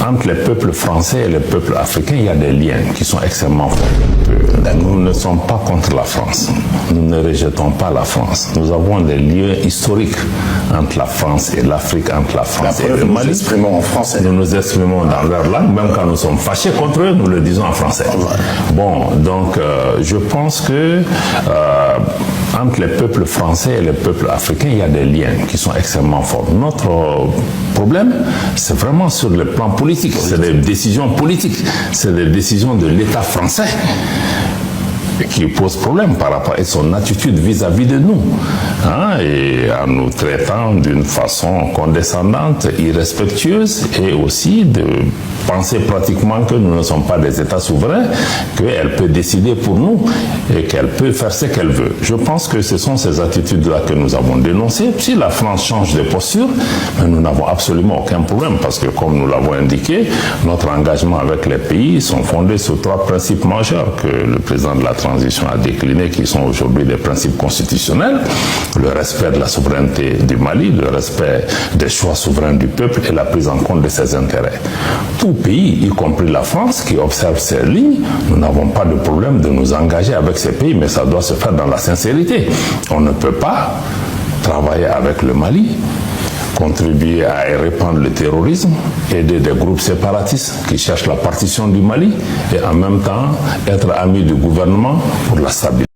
entre les peuples français et les peuples africains, il y a des liens qui sont extrêmement forts. Nous ne sommes pas contre la France. Nous ne rejetons pas la France. Nous avons des liens historiques entre la France et l'Afrique, entre la France et le Mali. Nous nous exprimons en français. Nous nous exprimons dans leur langue, même quand nous sommes fâchés contre eux, nous le disons en français. Bon, donc je pense que entre les peuples français et les peuples africains, il y a des liens qui sont extrêmement forts. Notre problème, c'est vraiment sur le plan politique. C'est des décisions politiques. C'est des décisions de l'État français qui pose problème par rapport à son attitude vis-à-vis de nous, et en nous traitant d'une façon condescendante, irrespectueuse, et aussi de penser pratiquement que nous ne sommes pas des États souverains, qu'elle peut décider pour nous et qu'elle peut faire ce qu'elle veut. Je pense que ce sont ces attitudes-là que nous avons dénoncées. Si la France change de posture, mais nous n'avons absolument aucun problème, parce que comme nous l'avons indiqué, notre engagement avec les pays sont fondés sur 3 principes majeurs que le président de la transition a déclinés, qui sont aujourd'hui des principes constitutionnels: le respect de la souveraineté du Mali, le respect des choix souverains du peuple et la prise en compte de ses intérêts. Tout pays, y compris la France, qui observe ces lignes, nous n'avons pas de problème de nous engager avec ces pays, mais ça doit se faire dans la sincérité. On ne peut pas travailler avec le Mali, contribuer à répandre le terrorisme, aider des groupes séparatistes qui cherchent la partition du Mali et en même temps être amis du gouvernement pour la stabilité.